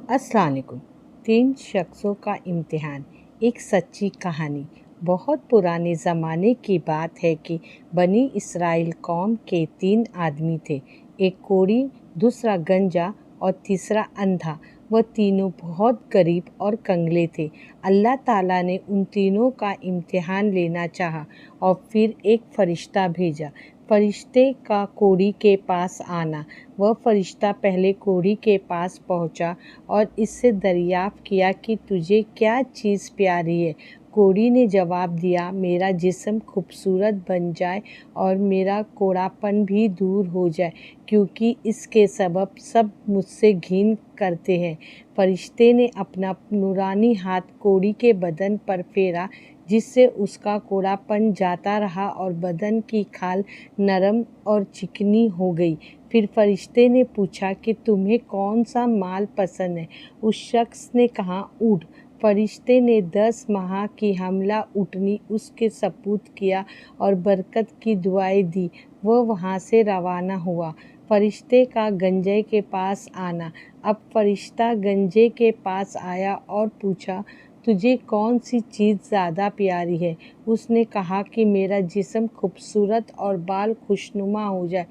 السلام علیکم۔ 3 شخصوں کا امتحان، ایک سچی کہانی۔ بہت پرانے زمانے کی بات ہے کہ بنی اسرائیل قوم کے 3 آدمی تھے، ایک کوڑی، دوسرا گنجا اور تیسرا اندھا۔ وہ تینوں بہت غریب اور کنگلے تھے۔ اللہ تعالیٰ نے ان تینوں کا امتحان لینا چاہا اور پھر ایک فرشتہ بھیجا۔ فرشتے کا کوڑی کے پاس آنا۔ وہ فرشتہ پہلے کوڑی کے پاس پہنچا اور اس سے دریافت کیا کہ تجھے کیا چیز پیاری ہے۔ کوڑی نے جواب دیا، میرا جسم خوبصورت بن جائے اور میرا کوڑا پن بھی دور ہو جائے، کیونکہ اس کے سبب سب مجھ سے گھن کرتے ہیں۔ فرشتے نے اپنا نورانی ہاتھ کوڑی کے بدن پر پھیرا، جس سے اس کا کوڑا پن جاتا رہا اور بدن کی کھال نرم اور چکنی ہو گئی۔ پھر فرشتے نے پوچھا کہ تمہیں کون سا مال پسند ہے؟ اس شخص نے کہا، اونٹ۔ فرشتے نے 10 ماہ کی حاملہ اونٹنی اس کے سپرد کیا اور برکت کی دعائیں دی۔ وہ وہاں سے روانہ ہوا۔ فرشتے کا گنجے کے پاس آنا۔ اب فرشتہ گنجے کے پاس آیا اور پوچھا، تجھے کون سی چیز زیادہ پیاری ہے؟ اس نے کہا کہ میرا جسم خوبصورت اور بال خوشنما ہو جائے۔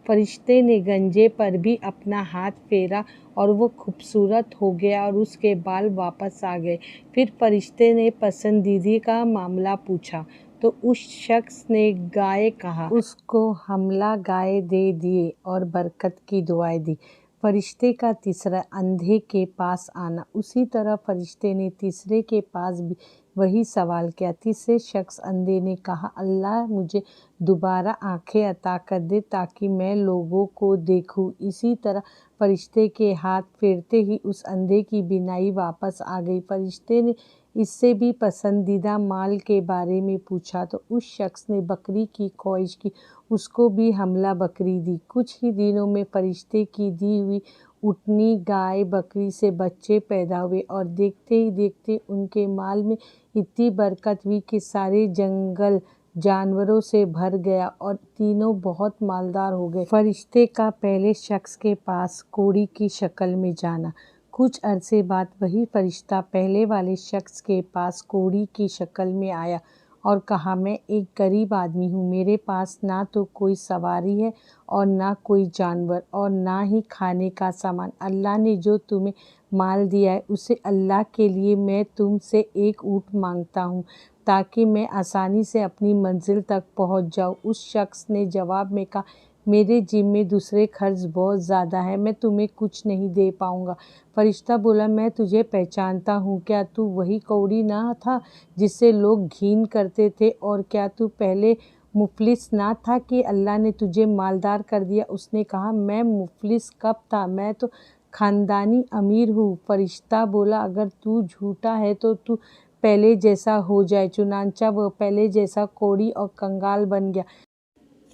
فرشتے نے گنجے پر بھی اپنا ہاتھ پھیرا اور وہ خوبصورت ہو گیا اور اس کے بال واپس آ گئے۔ پھر فرشتے نے پسندیدگی کا معاملہ پوچھا تو اس شخص نے گائے کہا۔ اس کو حاملہ گائے دے دیے اور برکت کی دعائیں دی۔ فرشتے کا تیسرا اندھے کے پاس آنا۔ اسی طرح فرشتے نے تیسرے کے پاس بھی وہی سوال کیا۔ تیسرے شخص اندھے نے کہا، اللہ مجھے دوبارہ آنکھیں عطا کر دے تاکہ میں لوگوں کو دیکھوں۔ اسی طرح فرشتے کے ہاتھ پھیرتے ہی اس اندھے کی بینائی واپس آ گئی۔ فرشتے نے اس سے بھی پسندیدہ مال کے بارے میں پوچھا تو اس شخص نے بکری کی خواہش کی، اس کو بھی حاملہ بکری دی۔ کچھ ہی دنوں میں فرشتے کی دی ہوئی اونٹنی، گائے، بکری سے بچے پیدا ہوئے اور دیکھتے ہی دیکھتے ان کے مال میں اتنی برکت ہوئی کہ سارے جنگل جانوروں سے بھر گیا اور تینوں بہت مالدار ہو گئے۔ فرشتے کا پہلے شخص کے پاس کوڑی کی شکل میں جانا۔ کچھ عرصے بعد وہی فرشتہ پہلے والے شخص کے پاس کوڑی کی شکل میں آیا اور کہا، میں ایک غریب آدمی ہوں، میرے پاس نہ تو کوئی سواری ہے اور نہ کوئی جانور اور نہ ہی کھانے کا سامان۔ اللہ نے جو تمہیں مال دیا ہے اسے اللہ کے لیے میں تم سے ایک اونٹ مانگتا ہوں تاکہ میں آسانی سے اپنی منزل تک پہنچ جاؤں۔ اس شخص نے جواب میں کہا، میرے جیب میں دوسرے خرچ بہت زیادہ ہیں، میں تمہیں کچھ نہیں دے پاؤں گا۔ فرشتہ بولا، میں تجھے پہچانتا ہوں، کیا تو وہی کوڑی نہ تھا جس سے لوگ گھن کرتے تھے؟ اور کیا تو پہلے مفلس نہ تھا کہ اللہ نے تجھے مالدار کر دیا؟ اس نے کہا، میں مفلس کب تھا، میں تو خاندانی امیر ہوں۔ فرشتہ بولا، اگر تو جھوٹا ہے تو تو پہلے جیسا ہو جائے۔ چنانچہ وہ پہلے جیسا کوڑی اور کنگال بن گیا۔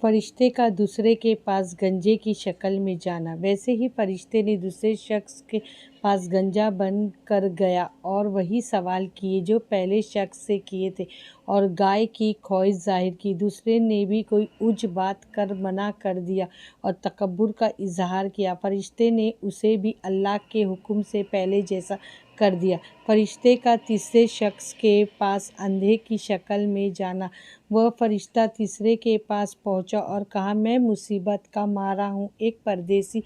فرشتے کا دوسرے کے پاس گنجے کی شکل میں جانا۔ ویسے ہی فرشتے نے دوسرے شخص کے پاس گنجا بن کر گیا اور وہی سوال کیے جو پہلے شخص سے کیے تھے اور گائے کی خواہش ظاہر کی۔ دوسرے نے بھی کوئی اوچ بات کر منع کر دیا اور تکبر کا اظہار کیا۔ فرشتے نے اسے بھی اللہ کے حکم سے پہلے جیسا کر دیا۔ فرشتے کا تیسرے شخص کے پاس اندھے کی شکل میں جانا۔ وہ فرشتہ تیسرے کے پاس پہنچا اور کہا، میں مصیبت کا مارا ہوں، ایک پردیسی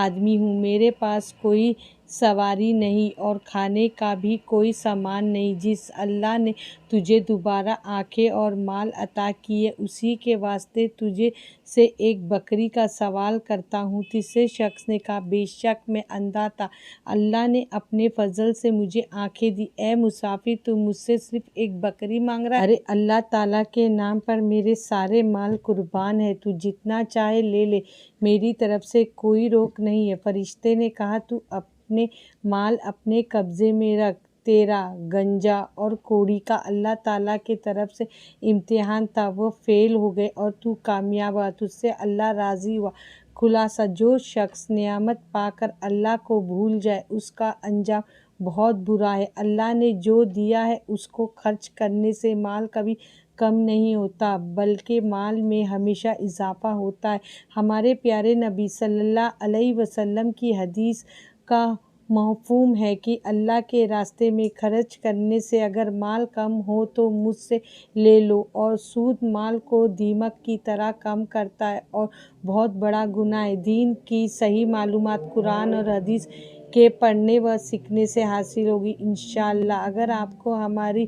آدمی ہوں، میرے پاس کوئی سواری نہیں اور کھانے کا بھی کوئی سامان نہیں۔ جس اللہ نے تجھے دوبارہ آنکھیں اور مال عطا کیے، اسی کے واسطے تجھ سے ایک بکری کا سوال کرتا ہوں۔ تیسرے شخص نے کہا، بے شک میں اندھا تھا، اللہ نے اپنے فضل سے مجھے آنکھیں دی۔ اے مسافر، تو مجھ سے صرف ایک بکری مانگ رہا ہے؟ ارے اللہ تعالیٰ کے نام پر میرے سارے مال قربان ہے، تو جتنا چاہے لے لے، میری طرف سے کوئی روک نہیں ہے۔ فرشتے نے کہا، تو اپنے مال اپنے قبضے میں رکھ، تیرا گنجا اور کوڑی کا اللہ تعالیٰ کی طرف سے امتحان تھا، وہ فیل ہو گئے اور تو کامیاب ہوا، تجھ سے اللہ راضی ہوا۔ خلاصہ، جو شخص نعمت پا کر اللہ کو بھول جائے اس کا انجام بہت برا ہے۔ اللہ نے جو دیا ہے اس کو خرچ کرنے سے مال کبھی کم نہیں ہوتا بلکہ مال میں ہمیشہ اضافہ ہوتا ہے۔ ہمارے پیارے نبی صلی اللہ علیہ وسلم کی حدیث کا مفہوم ہے کہ اللہ کے راستے میں خرچ کرنے سے اگر مال کم ہو تو مجھ سے لے لو، اور سود مال کو دیمک کی طرح کم کرتا ہے اور بہت بڑا گناہ ہے۔ دین کی صحیح معلومات قرآن اور حدیث کے پڑھنے و سیکھنے سے حاصل ہوگی انشاءاللہ۔ اگر آپ کو ہماری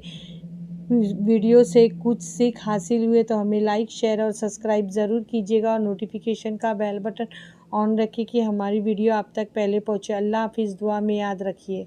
ویڈیو سے کچھ سیکھ حاصل ہوئے تو ہمیں لائک، شیئر اور سبسکرائب ضرور کیجیے گا، اور نوٹیفیکیشن کا بیل بٹن آن رکھیں کہ ہماری ویڈیو آپ تک پہلے پہنچے۔ اللہ حافظ، دعا میں یاد رکھیے۔